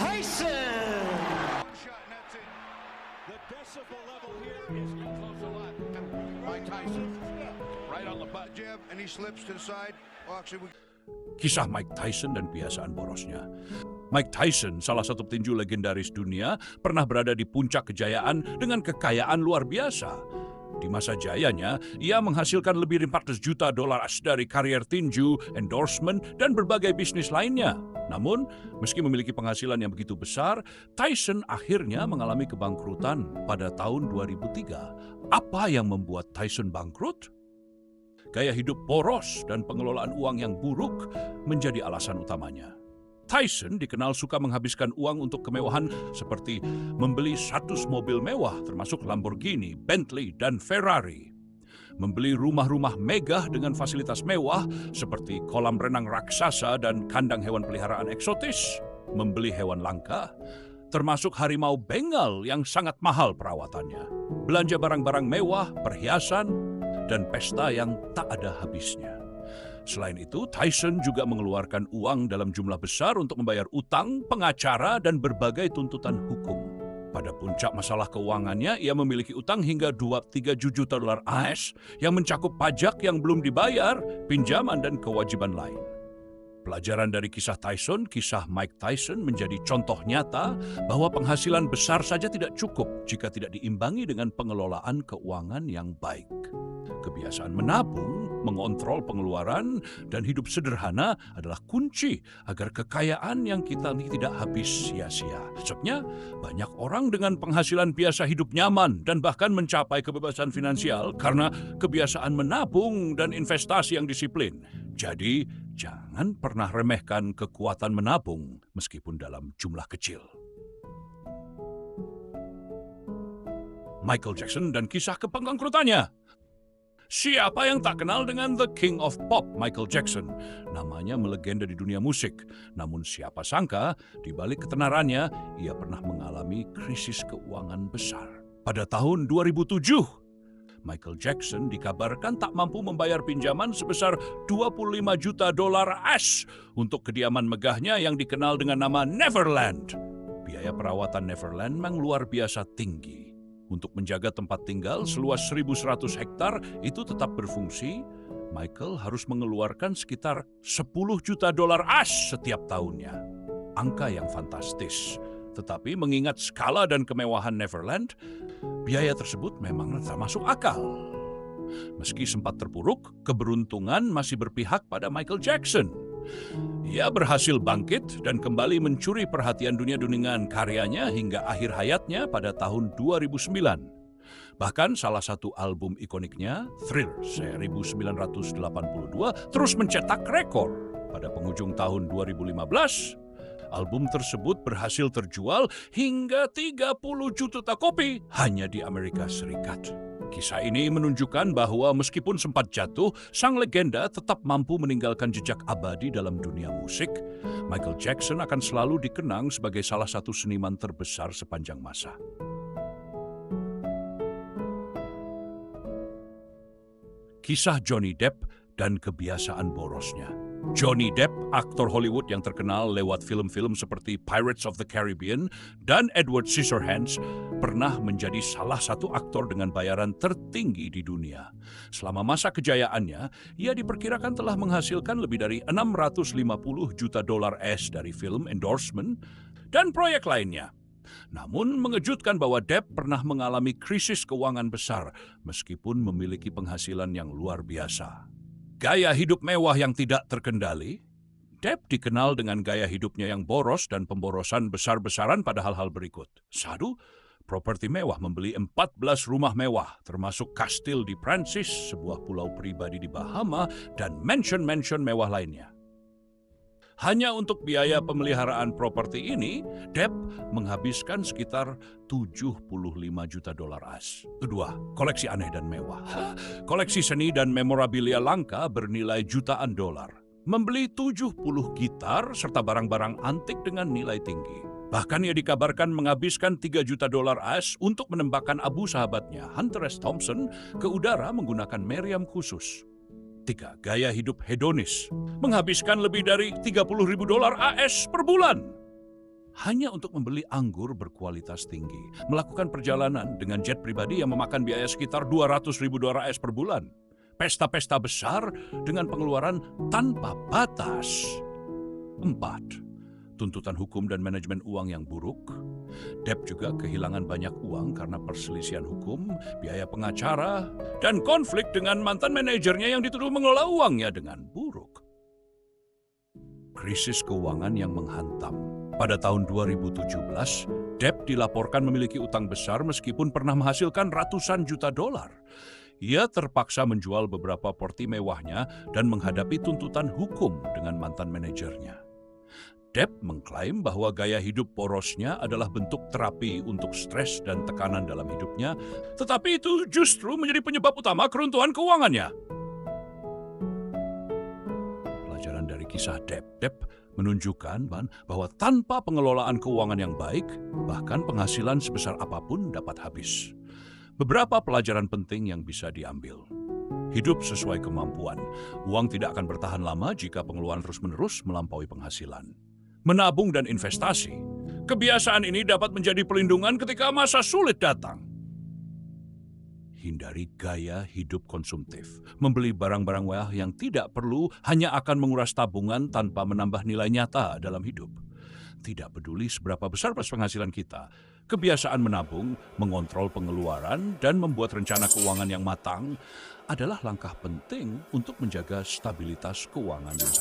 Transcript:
Tyson. The decibel level here is close a lot. Mike Tyson, right on the butt jab, and he slips to the side. Oh, actually, Kisah Mike Tyson dan kebiasaan borosnya. Mike Tyson, salah satu petinju legendaris dunia, pernah berada di puncak kejayaan dengan kekayaan luar biasa. Di masa jayanya, ia menghasilkan lebih dari 400 juta dolar dari karier tinju, endorsement, dan berbagai bisnis lainnya. Namun, meski memiliki penghasilan yang begitu besar, Tyson akhirnya mengalami kebangkrutan pada tahun 2003. Apa yang membuat Tyson bangkrut? Gaya hidup boros dan pengelolaan uang yang buruk menjadi alasan utamanya. Tyson dikenal suka menghabiskan uang untuk kemewahan seperti membeli 100 mobil mewah termasuk Lamborghini, Bentley, dan Ferrari. Membeli rumah-rumah megah dengan fasilitas mewah seperti kolam renang raksasa dan kandang hewan peliharaan eksotis. Membeli hewan langka, termasuk harimau Bengal yang sangat mahal perawatannya. Belanja barang-barang mewah, perhiasan, dan pesta yang tak ada habisnya. Selain itu, Tyson juga mengeluarkan uang dalam jumlah besar untuk membayar utang, pengacara, dan berbagai tuntutan hukum. Pada puncak masalah keuangannya, ia memiliki utang hingga 23 juta dolar AS yang mencakup pajak yang belum dibayar, pinjaman, dan kewajiban lain. Pelajaran dari kisah Tyson, kisah Mike Tyson menjadi contoh nyata bahwa penghasilan besar saja tidak cukup jika tidak diimbangi dengan pengelolaan keuangan yang baik. Kebiasaan menabung, mengontrol pengeluaran, dan hidup sederhana adalah kunci agar kekayaan yang kita miliki tidak habis sia-sia. Sebabnya, banyak orang dengan penghasilan biasa hidup nyaman dan bahkan mencapai kebebasan finansial karena kebiasaan menabung dan investasi yang disiplin. Jadi, jangan pernah remehkan kekuatan menabung meskipun dalam jumlah kecil. Michael Jackson dan kisah kebangkrutannya. Siapa yang tak kenal dengan The King of Pop, Michael Jackson? Namanya melegenda di dunia musik. Namun siapa sangka, di balik ketenarannya, ia pernah mengalami krisis keuangan besar. Pada tahun 2007, Michael Jackson dikabarkan tak mampu membayar pinjaman sebesar 25 juta dolar AS untuk kediaman megahnya yang dikenal dengan nama Neverland. Biaya perawatan Neverland memang luar biasa tinggi. Untuk menjaga tempat tinggal seluas 1.100 hektar itu tetap berfungsi, Michael harus mengeluarkan sekitar 10 juta dolar AS setiap tahunnya. Angka yang fantastis. Tetapi mengingat skala dan kemewahan Neverland, biaya tersebut memang tak masuk akal. Meski sempat terpuruk, keberuntungan masih berpihak pada Michael Jackson. Ia berhasil bangkit dan kembali mencuri perhatian dunia dengan karyanya hingga akhir hayatnya pada tahun 2009. Bahkan salah satu album ikoniknya, Thriller 1982, terus mencetak rekor. Pada penghujung tahun 2015, album tersebut berhasil terjual hingga 30 juta kopi hanya di Amerika Serikat. Kisah ini menunjukkan bahwa meskipun sempat jatuh, sang legenda tetap mampu meninggalkan jejak abadi dalam dunia musik. Michael Jackson akan selalu dikenang sebagai salah satu seniman terbesar sepanjang masa. Kisah Johnny Depp dan kebiasaan borosnya. Johnny Depp, aktor Hollywood yang terkenal lewat film-film seperti Pirates of the Caribbean dan Edward Scissorhands, pernah menjadi salah satu aktor dengan bayaran tertinggi di dunia. Selama masa kejayaannya, ia diperkirakan telah menghasilkan lebih dari 650 juta dolar AS dari film endorsement dan proyek lainnya. Namun mengejutkan bahwa Depp pernah mengalami krisis keuangan besar meskipun memiliki penghasilan yang luar biasa. Gaya hidup mewah yang tidak terkendali. Depp dikenal dengan gaya hidupnya yang boros dan pemborosan besar-besaran pada hal-hal berikut. 1. Properti mewah, membeli 14 rumah mewah, termasuk kastil di Prancis, sebuah pulau pribadi di Bahama, dan mansion-mansion mewah lainnya. Hanya untuk biaya pemeliharaan properti ini, Depp menghabiskan sekitar 75 juta dolar AS. Kedua, koleksi aneh dan mewah. Koleksi seni dan memorabilia langka bernilai jutaan dolar. Membeli 70 gitar serta barang-barang antik dengan nilai tinggi. Bahkan ia dikabarkan menghabiskan 3 juta dolar AS untuk menembakkan abu sahabatnya, Hunter S. Thompson, ke udara menggunakan meriam khusus. 3. Gaya hidup hedonis. Menghabiskan lebih dari 30.000 dolar AS per bulan. hanya untuk membeli anggur berkualitas tinggi, melakukan perjalanan dengan jet pribadi yang memakan biaya sekitar $200.000 per bulan, pesta-pesta besar dengan pengeluaran tanpa batas. 4. Tuntutan hukum dan manajemen uang yang buruk. Depp juga kehilangan banyak uang karena perselisihan hukum, biaya pengacara, dan konflik dengan mantan manajernya yang dituduh mengelola uangnya dengan buruk. Krisis keuangan yang menghantam. Pada tahun 2017, Depp dilaporkan memiliki utang besar meskipun pernah menghasilkan ratusan juta dolar. Ia terpaksa menjual beberapa porti mewahnya dan menghadapi tuntutan hukum dengan mantan manajernya. Depp mengklaim bahwa gaya hidup borosnya adalah bentuk terapi untuk stres dan tekanan dalam hidupnya, tetapi itu justru menjadi penyebab utama keruntuhan keuangannya. Pelajaran dari kisah Depp menunjukkan bahwa tanpa pengelolaan keuangan yang baik, bahkan penghasilan sebesar apapun dapat habis. Beberapa pelajaran penting yang bisa diambil. Hidup sesuai kemampuan. Uang tidak akan bertahan lama jika pengeluaran terus-menerus melampaui penghasilan. Menabung dan investasi. Kebiasaan ini dapat menjadi pelindungan ketika masa sulit datang. Hindari gaya hidup konsumtif. Membeli barang-barang mewah yang tidak perlu hanya akan menguras tabungan tanpa menambah nilai nyata dalam hidup. Tidak peduli seberapa besar penghasilan kita, kebiasaan menabung, mengontrol pengeluaran, dan membuat rencana keuangan yang matang adalah langkah penting untuk menjaga stabilitas keuangan yang